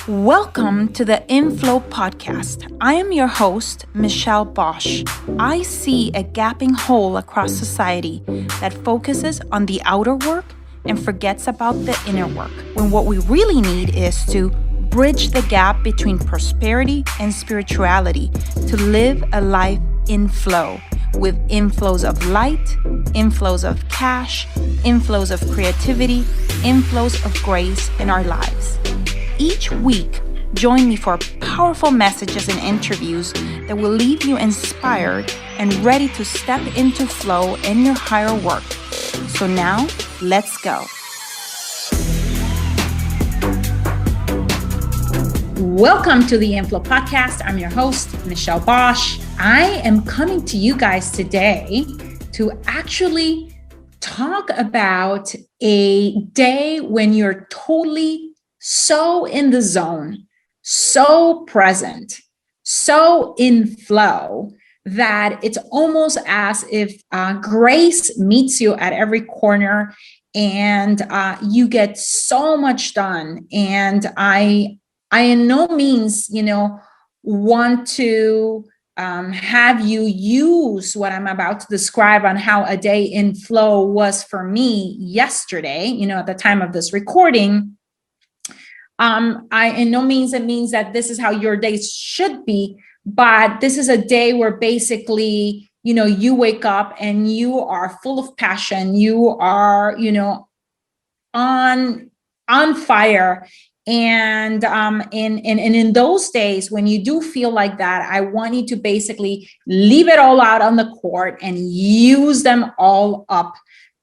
Welcome to the InFlow podcast. I am your host, Michelle Bosch. I see a gaping hole across society that focuses on the outer work and forgets about the inner work, when what we really need is to bridge the gap between prosperity and spirituality to live a life in flow, with inflows of light, inflows of cash, inflows of creativity, inflows of grace in our lives. Each week, join me for powerful messages and interviews that will leave you inspired and ready to step into flow in your higher work. So now, let's go. Welcome to the InFlow podcast. I'm your host, Michelle Bosch. I am coming to you guys today to actually talk about a day when you're totally so in the zone, so present, so in flow that it's almost as if grace meets you at every corner and you get so much done. And I in no means, want to have you use what I'm about to describe on how a day in flow was for me yesterday, at the time of this recording. I in no means it means that this is how your day should be, but this is a day where basically, you wake up and you are full of passion. You are, on fire. And in those days, when you do feel like that, I want you to basically leave it all out on the court and use them all up.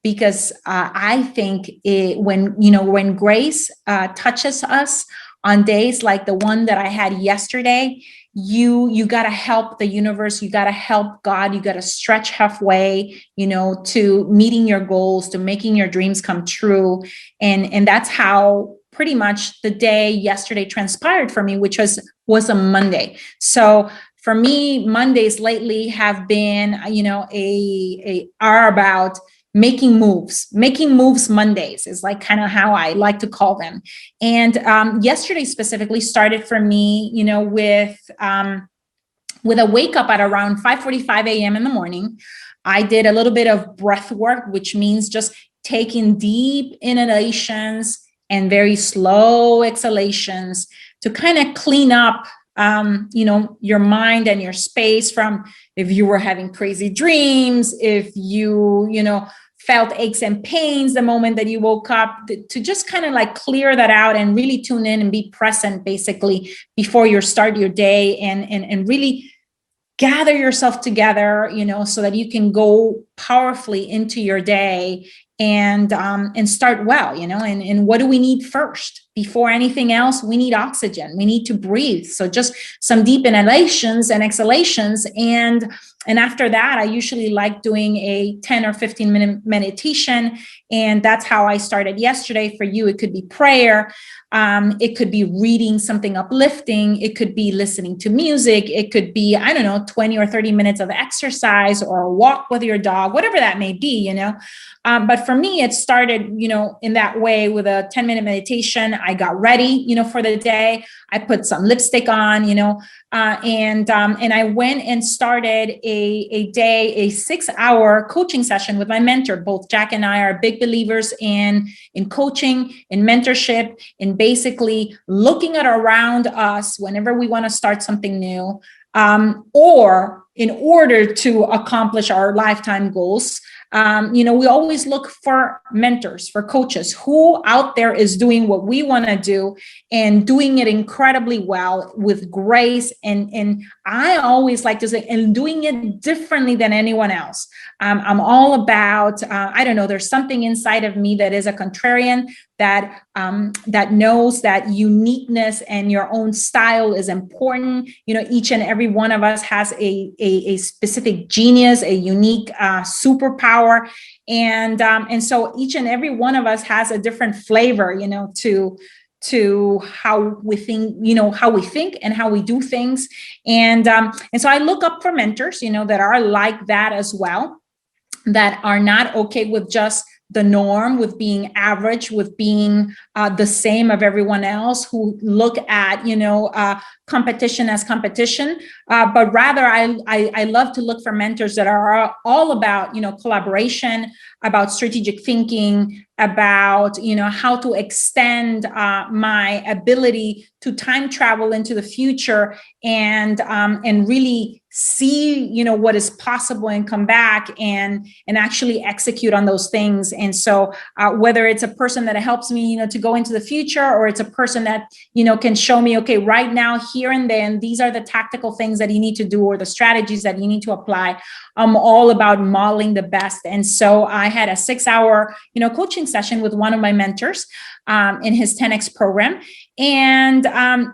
Because I think when grace touches us on days like the one that I had yesterday, you got to help the universe, you got to help God, you got to stretch halfway, to meeting your goals, to making your dreams come true. And that's how pretty much the day yesterday transpired for me, which was a Monday. So for me, Mondays lately have been, are about making moves Mondays is like kind of how I like to call them. And yesterday specifically started for me, with a wake up at around 5:45 a.m. in the morning. I did a little bit of breath work, which means just taking deep inhalations and very slow exhalations to kind of clean up your mind and your space from if you were having crazy dreams, if you felt aches and pains the moment that you woke up, to just kind of like clear that out and really tune in and be present basically before you start your day and really gather yourself together, so that you can go powerfully into your day and start well, and what do we need first? Before anything else, we need oxygen. We need to breathe. So just some deep inhalations and exhalations. And after that, I usually like doing a 10 or 15 minute meditation. And that's how I started yesterday. For you, it could be prayer. It could be reading something uplifting. It could be listening to music. It could be, 20 or 30 minutes of exercise or a walk with your dog, whatever that may be, But for me, it started, in that way with a 10-minute meditation. I got ready, for the day. I put some lipstick on, and I went and started a 6-hour coaching session with my mentor. Both Jack and I are big believers in coaching, in mentorship, in basically looking at around us whenever we want to start something new, or in order to accomplish our lifetime goals. We always look for mentors, for coaches who out there is doing what we want to do and doing it incredibly well with grace. And I always like to say, and doing it differently than anyone else. I'm all about, there's something inside of me that is a contrarian that knows that uniqueness and your own style is important. Each and every one of us has a specific genius, a unique superpower. And so each and every one of us has a different flavor, to how we think and how we do things. And so I look up for mentors, that are like that as well, that are not okay with just the norm, with being average, with being the same of everyone else, who look at, competition as competition, but rather I love to look for mentors that are all about, collaboration, about strategic thinking, about, how to extend my ability to time travel into the future, and really see, what is possible, and come back and actually execute on those things. And so whether it's a person that helps me, to go into the future, or it's a person that, can show me, okay, right now, here and then, these are the tactical things that you need to do, or the strategies that you need to apply. I'm all about modeling the best. And so I had a 6-hour, coaching session with one of my mentors in his 10X program. And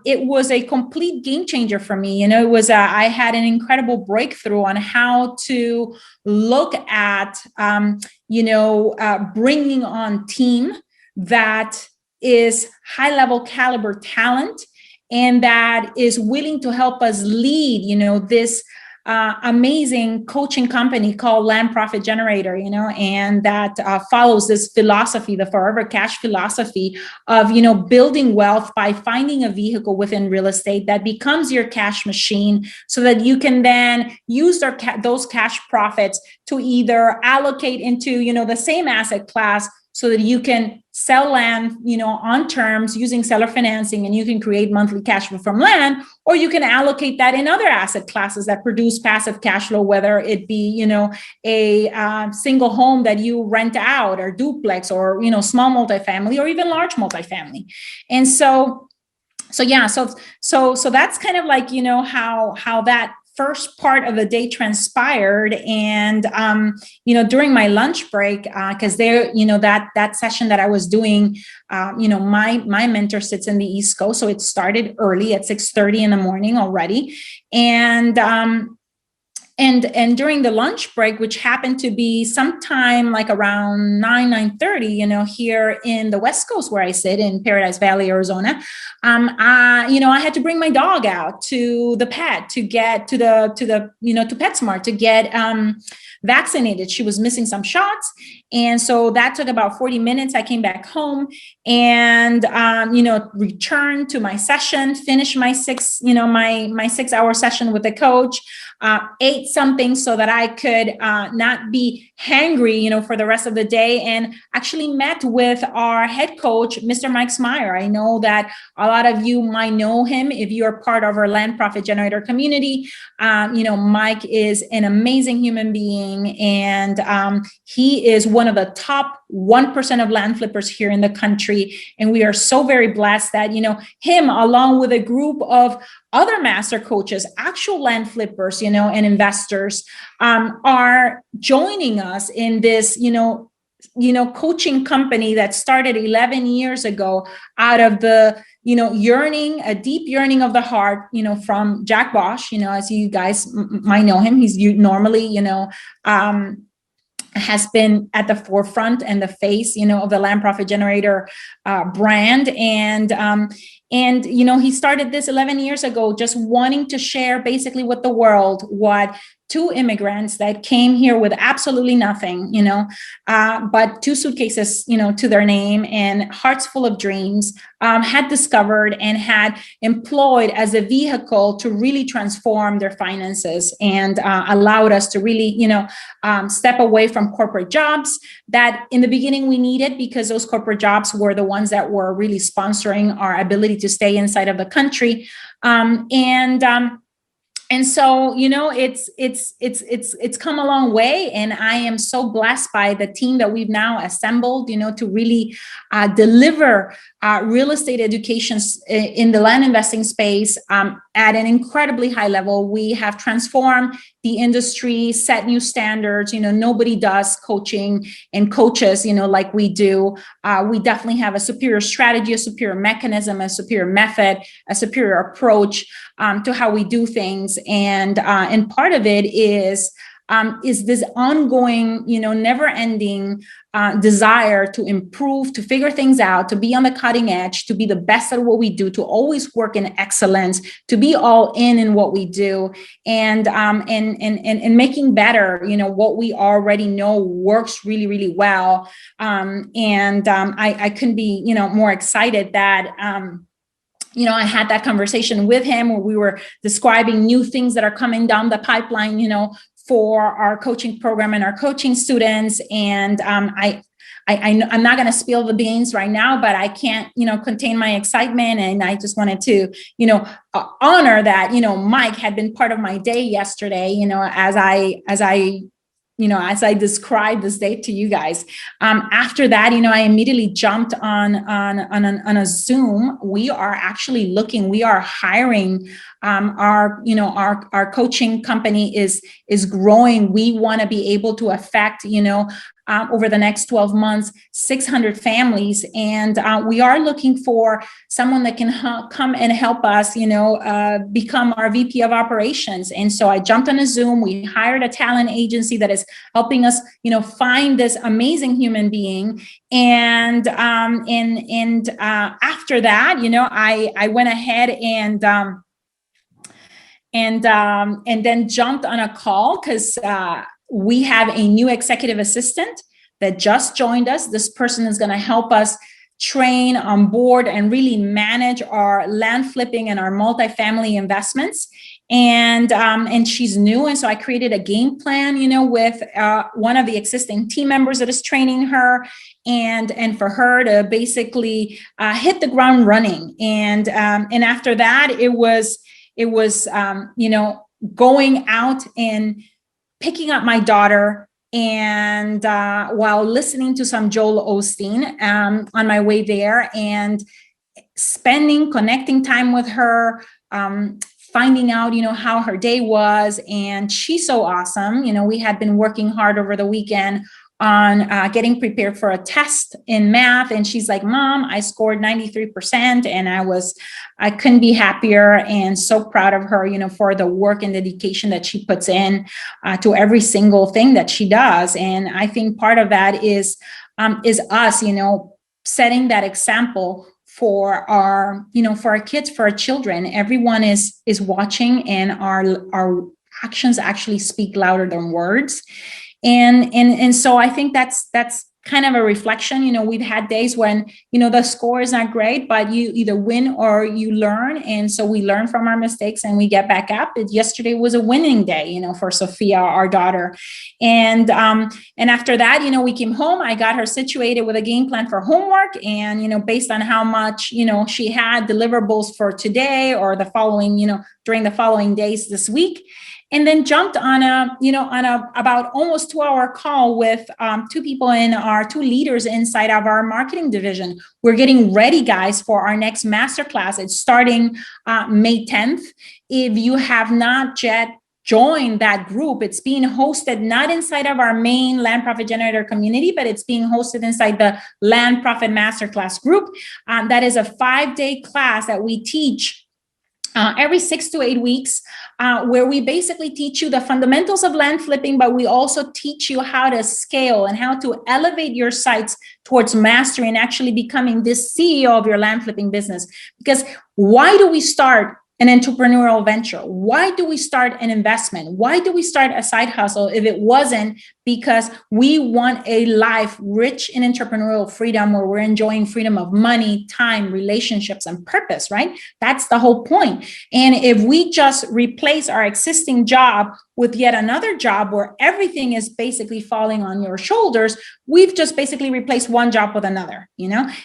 it was a complete game changer for me. It was, I had an incredible breakthrough on how to look at, bringing on team that is high level caliber talent, and that is willing to help us lead, this amazing coaching company called Land Profit Generator, and that follows this philosophy, the forever cash philosophy of, building wealth by finding a vehicle within real estate that becomes your cash machine, so that you can then use those cash profits to either allocate into, the same asset class, so that you can sell land, on terms using seller financing, and you can create monthly cash flow from land, or you can allocate that in other asset classes that produce passive cash flow, whether it be, a single home that you rent out, or duplex, or, small multifamily, or even large multifamily. And so that's kind of like, how that first part of the day transpired. And during my lunch break, because there, that session that I was doing, my mentor sits in the East Coast, so it started early at 6:30 in the morning already. And during the lunch break, which happened to be sometime like around 9:30, here in the West Coast where I sit in Paradise Valley, Arizona, I had to bring my dog out to the pet to get to PetSmart to get vaccinated. She was missing some shots. And so that took about 40 minutes. I came back home and, returned to my session, finished my 6-hour session with the coach, ate something so that I could not be hangry, for the rest of the day, and actually met with our head coach, Mr. Mike Smyer. I know that a lot of you might know him if you're part of our Land Profit Generator community. Mike is an amazing human being, and he is one of the top 1% of land flippers here in the country. And we are so very blessed that, him, along with a group of other master coaches, actual land flippers, and investors, are joining us in this, coaching company that started 11 years ago out of the, a deep yearning of the heart, from Jack Bosch, as you guys might know him. He's normally, has been at the forefront and the face, of the Land Profit Generator brand. And he started this 11 years ago, just wanting to share basically with the world what two immigrants that came here with absolutely nothing, but 2 suitcases, to their name, and hearts full of dreams, had discovered and had employed as a vehicle to really transform their finances, and allowed us to really, step away from corporate jobs that in the beginning we needed, because those corporate jobs were the ones that were really sponsoring our ability to stay inside of the country. And so, it's come a long way, and I am so blessed by the team that we've now assembled, to really deliver real estate education in the land investing space at an incredibly high level. We have transformed the industry, set new standards. Nobody does coaching and coaches, like we do. We definitely have a superior strategy, a superior mechanism, a superior method, a superior approach to how we do things. And part of it is this ongoing, never ending desire to improve, to figure things out, to be on the cutting edge, to be the best at what we do, to always work in excellence, to be all in what we do, and making better, what we already know works really, really well. I couldn't be, more excited that, I had that conversation with him where we were describing new things that are coming down the pipeline, for our coaching program and our coaching students. And I'm not going to spill the beans right now, but I can't, contain my excitement. And I just wanted to, honor that, Mike had been part of my day yesterday, as I described this day to you guys. After that, I immediately jumped on a Zoom. We are hiring. Our coaching company is growing. We want to be able to affect, over the next 12 months, 600 families. And we are looking for someone that can come and help us, become our VP of operations. And so I jumped on a Zoom. We hired a talent agency that is helping us, find this amazing human being. And after that, I went ahead and then jumped on a call because we have a new executive assistant that just joined us. This person is going to help us train, on board, and really manage our land flipping and our multifamily investments. And she's new. And so I created a game plan, with one of the existing team members that is training her, and for her to basically hit the ground running. And after that, it was going out and picking up my daughter, and while listening to some Joel Osteen on my way there, and connecting time with her, finding out, how her day was. And she's so awesome. We had been working hard over the weekend on getting prepared for a test in math. And she's like, Mom, I scored 93%. And I couldn't be happier, and so proud of her, for the work and dedication that she puts in to every single thing that she does. And I think part of that is us, setting that example for our kids, for our children. Everyone is watching, and our actions actually speak louder than words. And so I think that's kind of a reflection. We've had days when, the score is not great, but you either win or you learn. And so we learn from our mistakes and we get back up. Yesterday was a winning day, for Sophia, our daughter. And after that, we came home. I got her situated with a game plan for homework, and, based on how much, she had deliverables for today or the following, during the following days this week. And then jumped on a about almost 2-hour call with two leaders inside of our marketing division. We're getting ready, guys, for our next masterclass. It's starting May 10th. If you have not yet joined that group, it's being hosted not inside of our main Land Profit Generator community, but it's being hosted inside the Land Profit Masterclass group. That is a 5-day class that we teach every 6 to 8 weeks, where we basically teach you the fundamentals of land flipping, but we also teach you how to scale and how to elevate your sites towards mastery and actually becoming this CEO of your land flipping business. Because why do we start an entrepreneurial venture? Why do we start an investment? Why do we start a side hustle if it wasn't because we want a life rich in entrepreneurial freedom, where we're enjoying freedom of money, time, relationships, and purpose, right? That's the whole point. And if we just replace our existing job with yet another job where everything is basically falling on your shoulders, we've just basically replaced one job with another,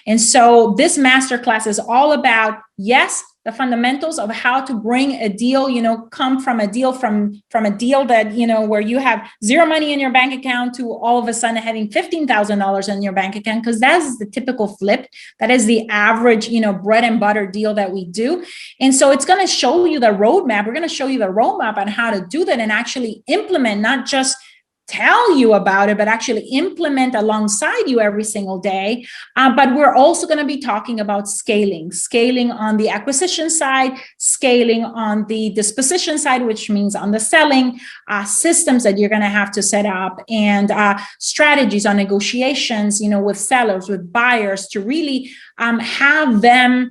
And so this masterclass is all about, yes, the fundamentals of how to bring a deal, come from a deal from a deal that, where you have zero money in your bank account to all of a sudden having $15,000 in your bank account, because that is the typical flip. That is the average, bread and butter deal that we do. And so it's going to show you the roadmap. We're going to show you the roadmap on how to do that and actually implement, not just tell you about it, but actually implement alongside you every single day. But we're also going to be talking about scaling on the acquisition side, scaling on the disposition side, which means on the selling, systems that you're going to have to set up, and strategies on negotiations, with sellers, with buyers, to really have them,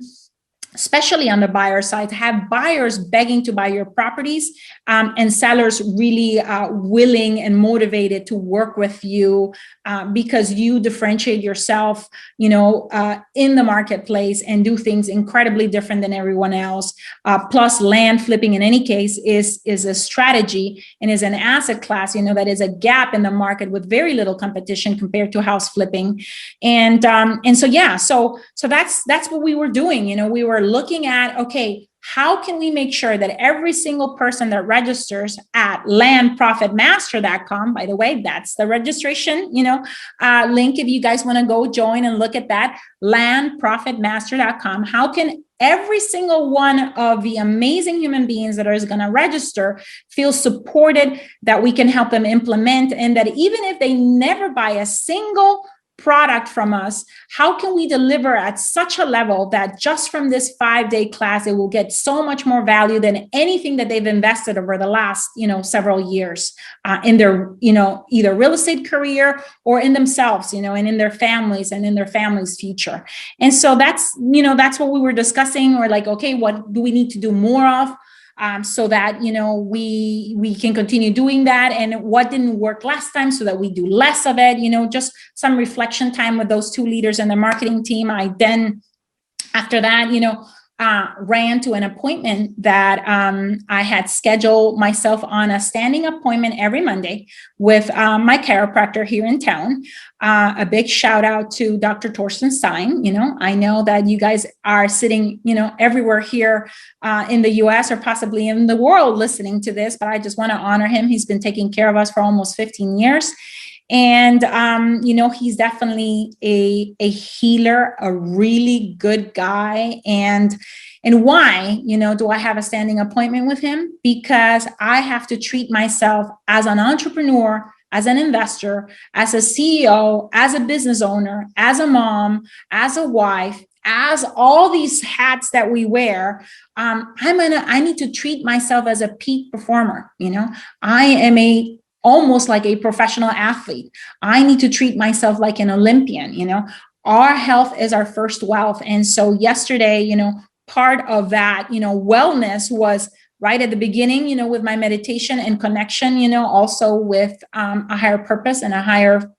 especially on the buyer side, have buyers begging to buy your properties, and sellers really willing and motivated to work with you, because you differentiate yourself, in the marketplace and do things incredibly different than everyone else. Plus, land flipping in any case is a strategy and is an asset class, that is a gap in the market with very little competition compared to house flipping. And so that's what we were doing. We were looking at, okay, how can we make sure that every single person that registers at landprofitmaster.com, by the way, that's the registration, link if you guys want to go join and look at that, landprofitmaster.com. How can every single one of the amazing human beings that are going to register feel supported, that we can help them implement, and that even if they never buy a single product from us, how can we deliver at such a level that just from this 5-day class, it will get so much more value than anything that they've invested over the last, several years in their, either real estate career or in themselves, and in their families and in their families' future. And so that's what we were discussing. We're like, okay, what do we need to do more of? So that, we can continue doing that, and what didn't work last time so that we do less of it, just some reflection time with those two leaders and the marketing team. I then, after that, ran to an appointment that I had scheduled myself on, a standing appointment every Monday with my chiropractor here in town. A big shout out to Dr. Torsten Stein. I know that you guys are sitting, everywhere here in the US or possibly in the world listening to this, but I just want to honor him. He's been taking care of us for almost 15 years. And, he's definitely a healer, a really good guy. And why, do I have a standing appointment with him? Because I have to treat myself as an entrepreneur, as an investor, as a CEO, as a business owner, as a mom, as a wife, as all these hats that we wear. I need to treat myself as a peak performer. I am almost like a professional athlete. I need to treat myself like an Olympian. Our health is our first wealth. And so yesterday, part of that, wellness was right at the beginning, with my meditation and connection, also with a higher purpose and a higher,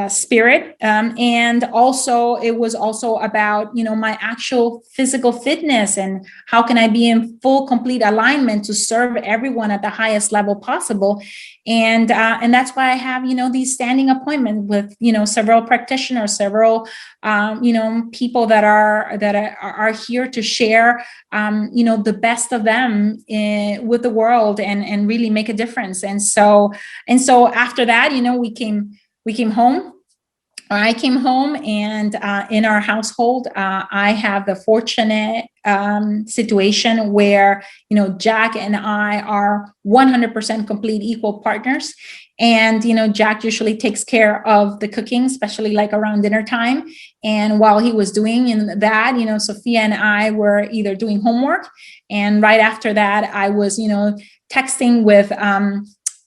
spirit. And also it was also about, my actual physical fitness and how can I be in full, complete alignment to serve everyone at the highest level possible. And that's why I have, these standing appointments with, several practitioners, several, people that are here to share, the best of them with the world and really make a difference. And so after that, we came home. I came home, and in our household, I have the fortunate situation where, Jack and I are 100% complete equal partners. And, Jack usually takes care of the cooking, especially like around dinner time. And while he was doing that, Sophia and I were either doing homework. And right after that, I was, texting with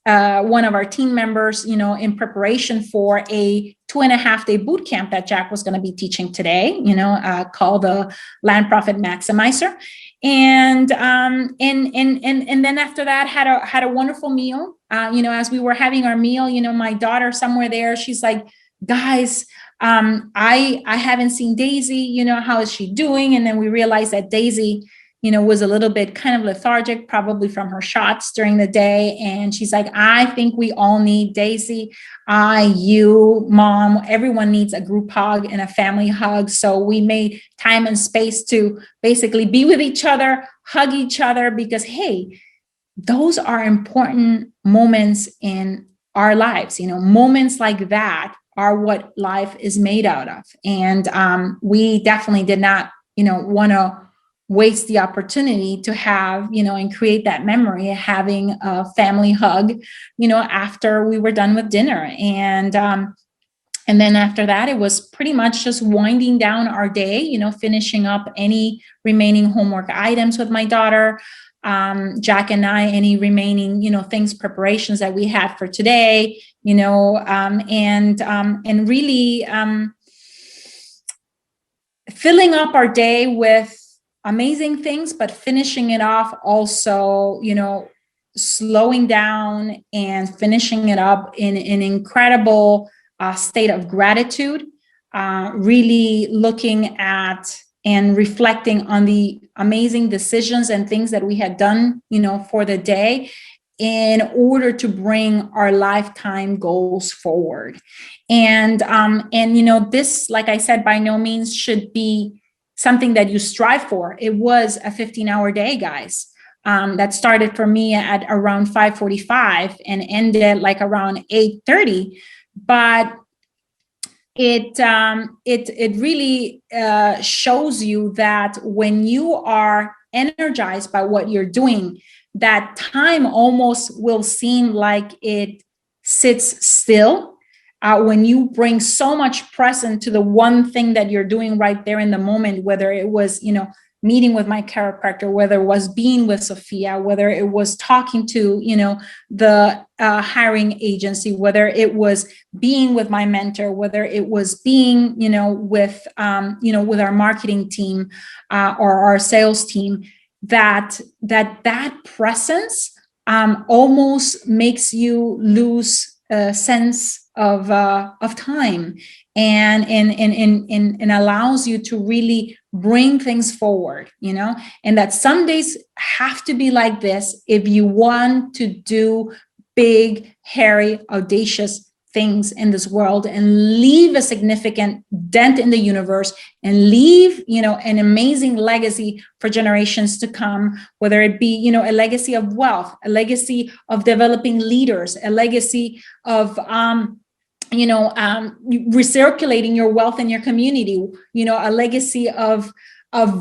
one of our team members, in preparation for a 2.5-day boot camp that Jack was going to be teaching today, called the Land Profit Maximizer. And then after that, had a wonderful meal. As we were having our meal, my daughter somewhere there, she's like, guys, I haven't seen Daisy, how is she doing? And then we realized that Daisy, was a little bit kind of lethargic, probably from her shots during the day. And she's like, I think we all need Daisy. You, mom, everyone needs a group hug and a family hug. So we made time and space to basically be with each other, hug each other, because, hey, those are important moments in our lives. Moments like that are what life is made out of. And we definitely did not, want to waste the opportunity to have, and create that memory of having a family hug, after we were done with dinner. And then after that, it was pretty much just winding down our day, finishing up any remaining homework items with my daughter, Jack and I, any remaining, things, preparations that we had for today, and really filling up our day with amazing things, but finishing it off also, slowing down and finishing it up in an incredible state of gratitude, really looking at and reflecting on the amazing decisions and things that we had done, for the day in order to bring our lifetime goals forward. And this, like I said, by no means should be something that you strive for. It was a 15-hour day, guys. That started for me at around 5:45 and ended like around 8:30. But it really shows you that when you are energized by what you're doing, that time almost will seem like it sits still. When you bring so much presence to the one thing that you're doing right there in the moment, whether it was, meeting with my chiropractor, whether it was being with Sophia, whether it was talking to, the hiring agency, whether it was being with my mentor, whether it was being, with our marketing team or our sales team, that presence almost makes you lose a sense of time, and allows you to really bring things forward, and that some days have to be like this if you want to do big, hairy, audacious things in this world and leave a significant dent in the universe and leave, an amazing legacy for generations to come, whether it be, a legacy of wealth, a legacy of developing leaders, a legacy of, recirculating your wealth in your community, a legacy of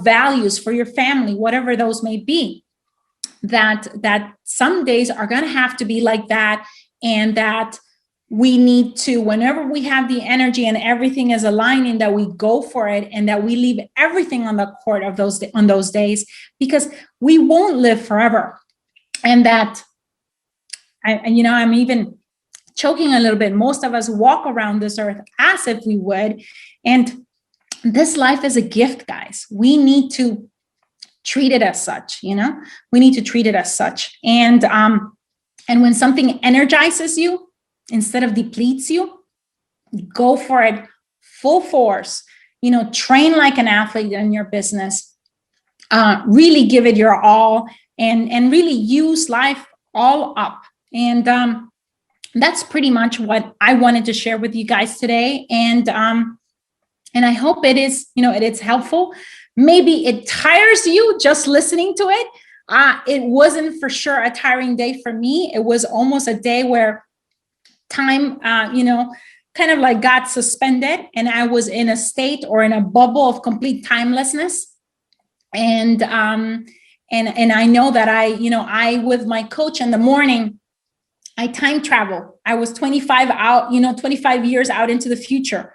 values for your family, whatever those may be, that some days are going to have to be like that. And that we need to, whenever we have the energy and everything is aligning, that we go for it, and that we leave everything on the court of on those days, because we won't live forever. And that I'm even choking a little bit. Most of us walk around this earth as if we would. And this life is a gift, guys. We need to treat it as such, we need to treat it as such. And when something energizes you instead of depletes you, go for it full force, train like an athlete in your business, really give it your all, and really use life all up. And that's pretty much what I wanted to share with you guys today. And I hope it is, it is helpful. Maybe it tires you just listening to it. It wasn't for sure a tiring day for me. It was almost a day where time, kind of like got suspended, and I was in a state or in a bubble of complete timelessness. And I know that I with my coach in the morning, I time travel. I was 25 years out into the future,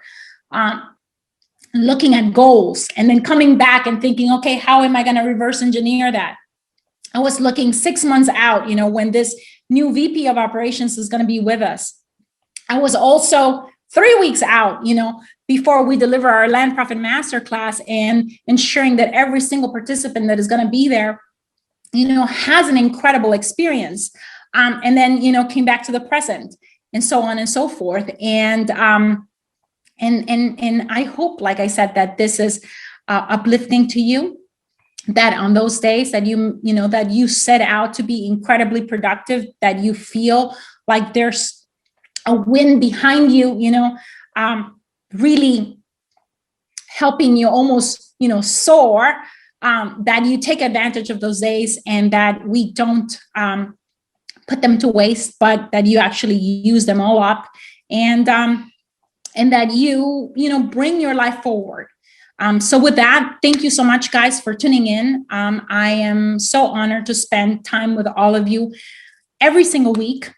looking at goals, and then coming back and thinking, okay, how am I going to reverse engineer that? I was looking 6 months out, when this new VP of operations is going to be with us. I was also 3 weeks out, before we deliver our Land Profit Masterclass, and ensuring that every single participant that is going to be there, has an incredible experience. And then, came back to the present, and so on and so forth. And I hope, like I said, that this is uplifting to you, that on those days that that you set out to be incredibly productive, that you feel like there's a wind behind you, really helping you almost, soar, that you take advantage of those days, and that we don't put them to waste, but that you actually use them all up, and that you bring your life forward. So with that, thank you so much, guys, for tuning in. I am so honored to spend time with all of you every single week.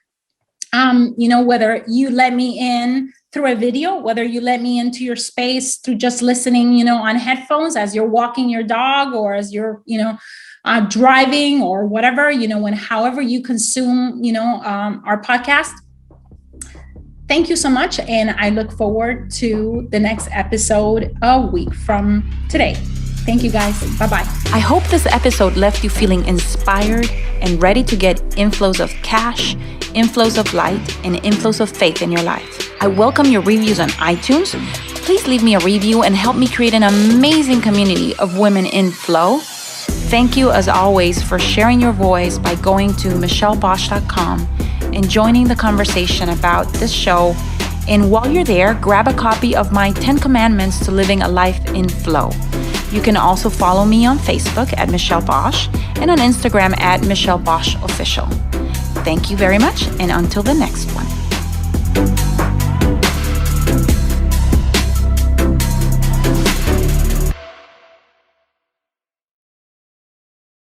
Whether you let me in through a video, whether you let me into your space through just listening, on headphones as you're walking your dog, or as you're, driving, or whatever, however you consume, our podcast. Thank you so much. And I look forward to the next episode a week from today. Thank you, guys. Bye-bye. I hope this episode left you feeling inspired and ready to get inflows of cash, inflows of light, and inflows of faith in your life. I welcome your reviews on iTunes. Please leave me a review and help me create an amazing community of women in flow. Thank you, as always, for sharing your voice by going to michellebosch.com and joining the conversation about this show. And while you're there, grab a copy of my 10 Commandments to Living a Life in Flow. You can also follow me on Facebook at Michelle Bosch and on Instagram at Michelle Bosch Official. Thank you very much, and until the next one.